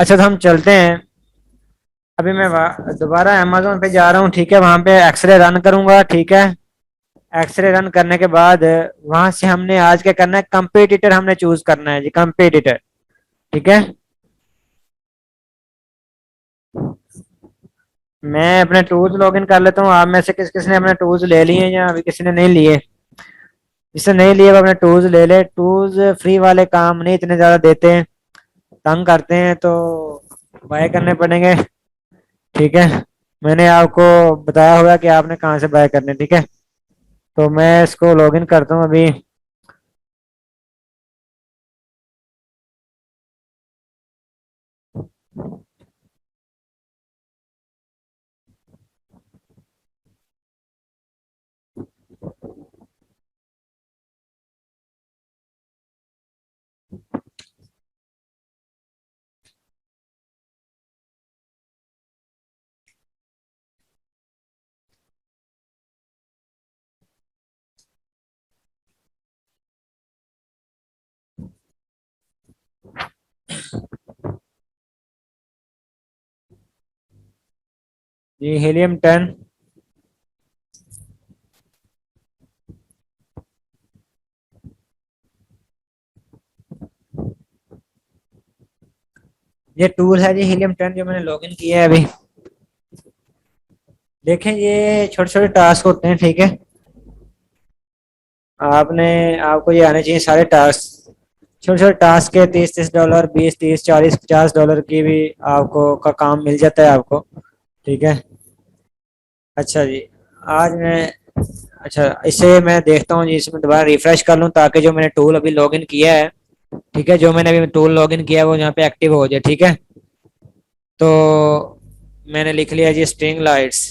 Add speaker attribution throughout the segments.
Speaker 1: अच्छा, तो हम चलते हैं। अभी मैं दोबारा अमेजोन पे जा रहा हूँ, ठीक है। वहां पे एक्सरे रन करूंगा, ठीक है। एक्सरे रन करने के बाद वहां से हमने आज क्या करना है, कंपेटिटर हमने चूज करना है जी, कंपेटिटर। ठीक है। मैं अपने टूल्स लॉगिन कर लेता हूँ। आप में से किस किस ने अपने टूल्स ले लिए हैं या अभी किसी ने नहीं लिए? जिसने नहीं लिए वो अपने टूल्स ले ले। टूल्स फ्री वाले काम नहीं इतने ज्यादा देते हैं, तंग करते हैं, तो बाय करने पड़ेंगे। ठीक है। मैंने आपको बताया होगा कि आपने कहाँ से बाय करने, ठीक है। तो मैं इसको लॉगिन करता हूँ अभी। ये हीलियम 10। ये टूल है जी हीलियम 10 जो मैंने लॉगिन किया है अभी। देखें, ये छोटे छोटे टास्क होते हैं, ठीक है। आपने आपको ये आने चाहिए सारे टास्क। छोटे छोटे टास्क के 30-30 डॉलर, 20-30, 40-50 डॉलर की भी आपको का काम मिल जाता है आपको। ठीक है। अच्छा जी। आज मैं अच्छा, इसे मैं देखता हूँ जी, इसमें दोबारा रिफ्रेश कर लूँ ताकि जो मैंने टूल अभी लॉगिन किया है, ठीक है, जो मैंने अभी टूल लॉगिन किया है वो यहाँ पे एक्टिव हो जाए, ठीक है। तो मैंने लिख लिया जी स्ट्रिंग लाइट्स।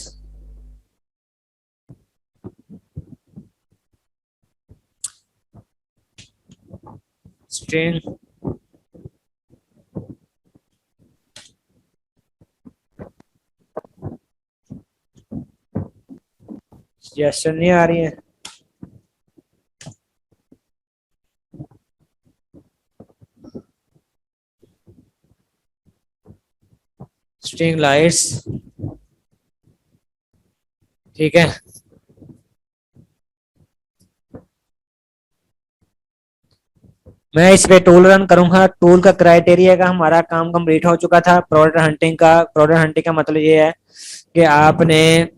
Speaker 1: स्ट्रिंग सजेशन नहीं आ रही है। स्ट्रिंग लाइट्स, ठीक है। मैं इस पे टूल रन करूंगा। टूल का क्राइटेरिया का हमारा काम कंप्लीट हो चुका था, प्रोडक्ट हंटिंग का। प्रोडक्ट हंटिंग का मतलब ये है कि आपने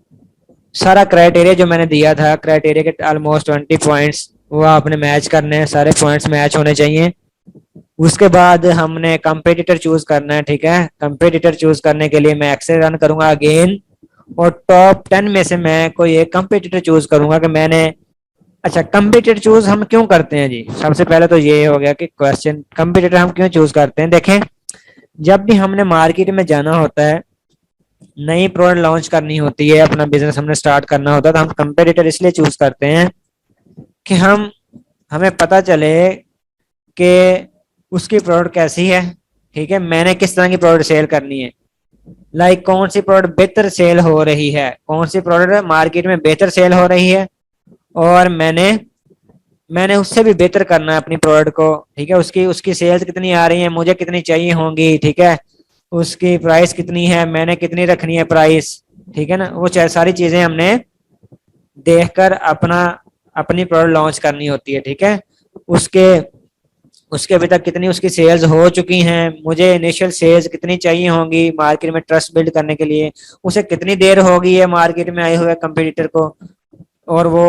Speaker 1: सारा क्राइटेरिया जो मैंने दिया था, क्राइटेरिया के ऑलमोस्ट 20 पॉइंट्स, वो आपने मैच करने हैं, सारे पॉइंट्स मैच होने चाहिए। उसके बाद हमने कंपेटिटर चूज करना है, ठीक है। कंपेटिटर चूज करने के लिए मैं एक्सेल रन करूंगा अगेन, और टॉप 10 में से मैं कोई एक कंपेटिटर चूज करूंगा कि मैंने। अच्छा, कंपेटिटर चूज हम क्यों करते हैं जी? सबसे पहले तो ये हो गया कि क्वेश्चन, कंपेटिटर हम क्यों चूज करते हैं। देखें, जब भी हमने मार्केट में जाना होता है, नई प्रोडक्ट लॉन्च करनी होती है, अपना बिजनेस हमने स्टार्ट करना होता है, तो हम कंपेटिटर इसलिए चूज करते हैं कि हमें पता चले कि उसकी प्रोडक्ट कैसी है, ठीक है। मैंने किस तरह की प्रोडक्ट सेल करनी है, लाइक कौन सी प्रोडक्ट बेहतर सेल हो रही है, कौन सी प्रोडक्ट मार्केट में बेहतर सेल हो रही है, और मैंने मैंने उससे भी बेहतर करना है अपनी प्रोडक्ट को, ठीक है। उसकी उसकी सेल्स कितनी आ रही है, मुझे कितनी चाहिए होंगी, ठीक है। उसकी प्राइस कितनी है, मैंने कितनी रखनी है प्राइस, ठीक है ना। वो सारी चीजें हमने देखकर अपनी प्रोडक्ट लॉन्च करनी होती है, ठीक है। उसके उसके अभी तक कितनी उसकी सेल्स हो चुकी हैं, मुझे इनिशियल सेल्स कितनी चाहिए होंगी मार्केट में ट्रस्ट बिल्ड करने के लिए, उसे कितनी देर होगी है मार्केट में आए हुए कंपटीटर को। और वो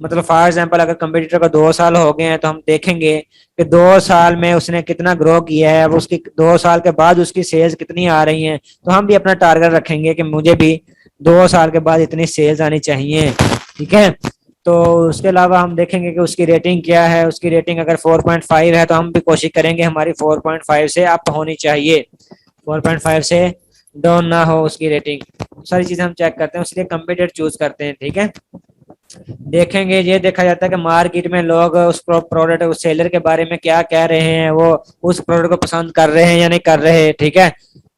Speaker 1: मतलब फॉर एग्जांपल अगर कंपटीटर को 2 साल हो गए हैं, तो हम देखेंगे कि 2 साल में उसने कितना ग्रो किया है, अब उसकी 2 साल के बाद उसकी सेल्स कितनी आ रही हैं। तो हम भी अपना टारगेट रखेंगे कि मुझे भी 2 साल के बाद इतनी सेल्स आनी चाहिए, ठीक है। तो उसके अलावा हम देखेंगे कि उसकी रेटिंग क्या है। उसकी रेटिंग अगर 4.5 है, तो हम भी कोशिश करेंगे हमारी 4.5 से अप होनी चाहिए, 4.5 से डाउन ना हो उसकी रेटिंग। सारी चीजें हम चेक करते हैं, इसलिए कंपटीटर चूज करते हैं, ठीक है। देखेंगे, ये देखा जाता है कि मार्केट में लोग उस प्रोडक्ट, उस सेलर के बारे में क्या कह रहे हैं, वो उस प्रोडक्ट को पसंद कर रहे हैं या नहीं कर रहे, ठीक है।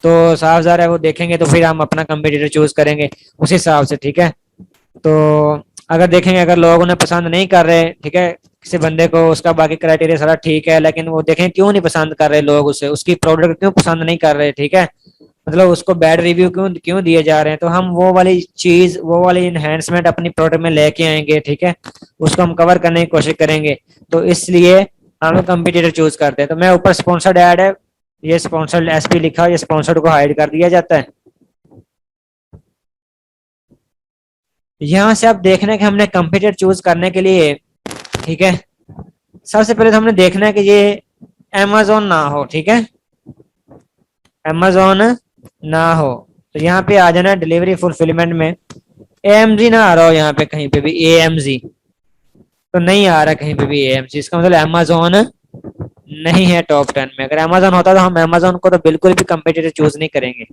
Speaker 1: तो साफ ज़ाहिर है वो देखेंगे, तो फिर हम अपना कंपटीटर चूज करेंगे उस हिसाब से, ठीक है। तो अगर देखेंगे, अगर लोग उन्हें पसंद नहीं कर रहे, ठीक है, किसी बंदे को उसका बाकी क्राइटेरिया सारा ठीक है, लेकिन वो देखें क्यों नहीं पसंद कर रहे लोग उसे, उसकी प्रोडक्ट क्यों पसंद नहीं कर रहे, ठीक है, मतलब उसको बैड रिव्यू क्यों क्यों दिए जा रहे हैं, तो हम वो वाली चीज, वो वाली इनहेंसमेंट अपनी प्रोडक्ट में लेके आएंगे, ठीक है, उसको हम कवर करने की कोशिश करेंगे। तो इसलिए हम कंपटीटर चूज करते हैं। तो मैं ऊपर स्पॉन्सर्ड ऐड है, ये स्पॉन्सर्ड एसपी लिखा, ये स्पॉन्सर्ड को हाइड कर दिया जाता है। यहाँ से आप देखना है कि हमने कंपटीटर चूज करने के लिए, ठीक है, सबसे पहले तो हमने देखना है कि ये amazon ना हो, ठीक है, amazon ना हो। तो यहाँ पे आ जाना डिलीवरी फुलफिलमेंट में, एएमजी ना आ रहा हो यहाँ पे कहीं पे भी, एएमजी तो नहीं आ रहा कहीं पे भी एएमजी, इसका मतलब amazon नहीं है टॉप 10 में। अगर amazon होता तो हम amazon को तो बिल्कुल भी कंपटीटर चूज नहीं करेंगे।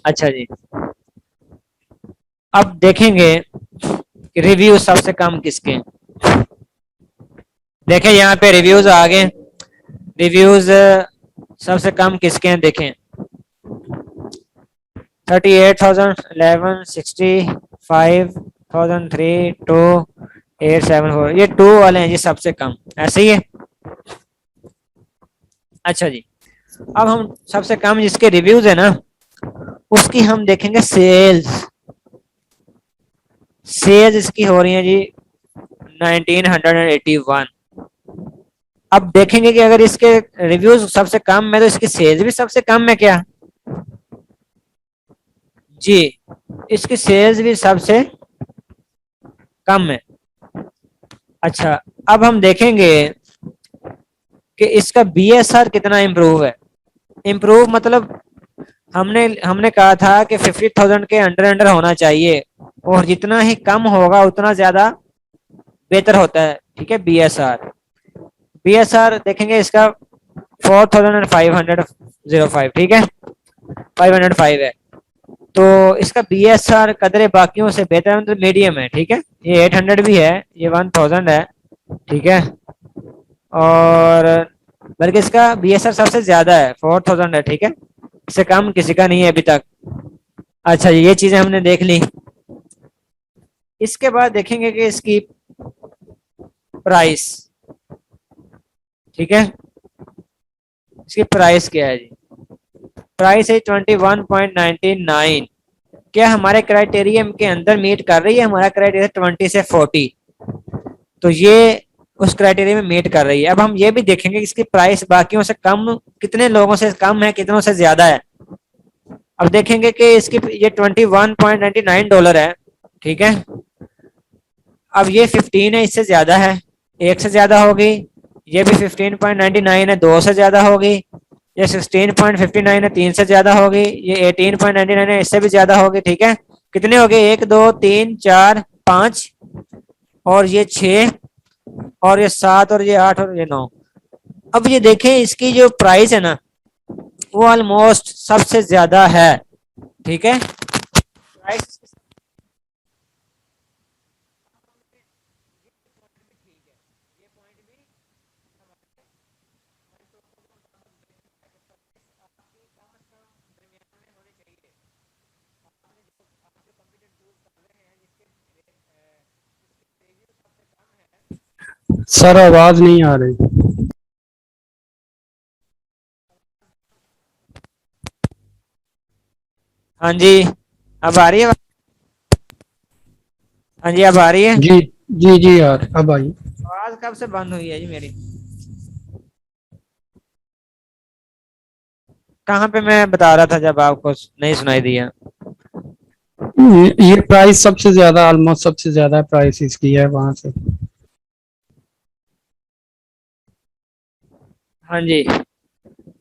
Speaker 1: अच्छा जी, अब देखेंगे कि रिव्यू सबसे कम किसके हैं। देखें यहाँ पे रिव्यूज आ गए, रिव्यूज सबसे कम किसके हैं देखें, 38,000, 11, 65,000, 3, 2, 8, 7, 4, ये 2 वाले हैं जी सबसे कम, ऐसे ही है। अच्छा जी, अब हम सबसे कम जिसके रिव्यूज है ना, उसकी हम देखेंगे सेल्स। सेल्स इसकी हो रही है जी 1981। अब देखेंगे कि अगर इसके रिव्यूज सबसे कम है तो इसकी सेल्स भी सबसे कम है क्या? जी, इसकी सेल्स भी सबसे कम है। अच्छा, अब हम देखेंगे कि इसका बीएसआर कितना इम्प्रूव है। इम्प्रूव मतलब हमने कहा था कि 50,000 के अंडर अंडर होना चाहिए, और जितना ही कम होगा उतना ज्यादा बेहतर होता है, ठीक है। बीएसआर, बीएसआर देखेंगे इसका 4,505, ठीक है, 505 है। तो इसका बीएसआर कदरे बाकियों से बेहतर, मतलब मीडियम है, ठीक है। ये 800 भी है, ये 1000 है, ठीक है, और बल्कि इसका बीएसआर सबसे ज्यादा है, 4000 है, ठीक है, इससे कम किसी का नहीं है अभी तक। अच्छा, ये चीजें हमने देख ली। इसके बाद देखेंगे कि इसकी प्राइस, ठीक है, इसकी प्राइस क्या है जी। प्राइस है 21.99। क्या हमारे क्राइटेरिया के अंदर मीट कर रही है? हमारा क्राइटेरिया 20 से 40, तो ये उस क्राइटेरिया में मीट कर रही है। अब हम ये भी देखेंगे कि इसकी प्राइस बाकियों से कम, कितने लोगों से कम है, कितनों से ज्यादा है। अब देखेंगे कि इसकी ये $21.99 है, ठीक है। अब ये 15 है, इससे ज्यादा है, एक से ज्यादा होगी। ये भी 15.99 है, दो से ज्यादा होगी। ये 16.59 है, तीन से ज्यादा होगी। ये 18.99 है, इससे भी ज्यादा होगी, ठीक है। कितने हो गए? 1, 2, 3, 4, 5, और ये 6, और ये 7, और ये 8, और ये 9। अब ये देखें इसकी जो प्राइस है ना, वो ऑलमोस्ट सबसे ज्यादा है, ठीक है। प्राइस
Speaker 2: सर आवाज नहीं आ रही।
Speaker 1: हाँ जी, अब आ रही है? हाँ जी, अब आ रही है।
Speaker 2: जी जी जी यार, अब आई।
Speaker 1: आवाज कब से बंद हुई है जी मेरी? कहाँ पे मैं बता रहा था जब आपको नहीं सुनाई दिया?
Speaker 2: ये प्राइस सबसे ज्यादा, ऑलमोस्ट सबसे ज्यादा प्राइस इसकी है वहां से।
Speaker 1: हाँ जी,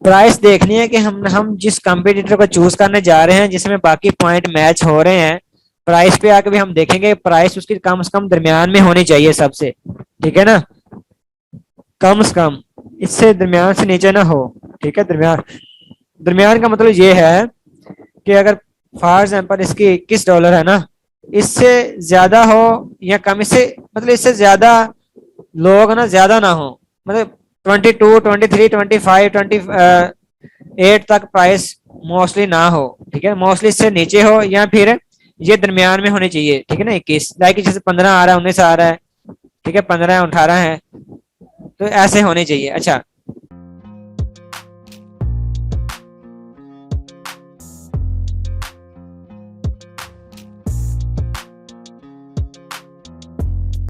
Speaker 1: प्राइस देखनी है कि हम जिस कंपटीटर को चूज करने जा रहे हैं, जिसमें बाकी पॉइंट मैच हो रहे हैं, प्राइस पे आके भी हम देखेंगे प्राइस उसकी कम से कम दरमियान में होनी चाहिए सबसे, ठीक है ना, कम से कम इससे दरमियान से नीचे ना हो, ठीक है। दरमियान, दरमियान का मतलब ये है कि अगर फॉर एग्जाम्पल इसकी $21 है ना, इससे ज्यादा हो या कम, इससे मतलब इससे ज्यादा लोग ना ज्यादा ना हो, मतलब 22, 23, 25, 28 तक प्राइस मोस्टली ना हो, ठीक है। मोस्टली इससे नीचे हो, या फिर ये दरमियान में होनी चाहिए, ठीक है ना। 21 लाइक जैसे 15 आ रहा है, 19 आ रहा है, ठीक है, 15 है, 18 है, तो ऐसे होने चाहिए। अच्छा,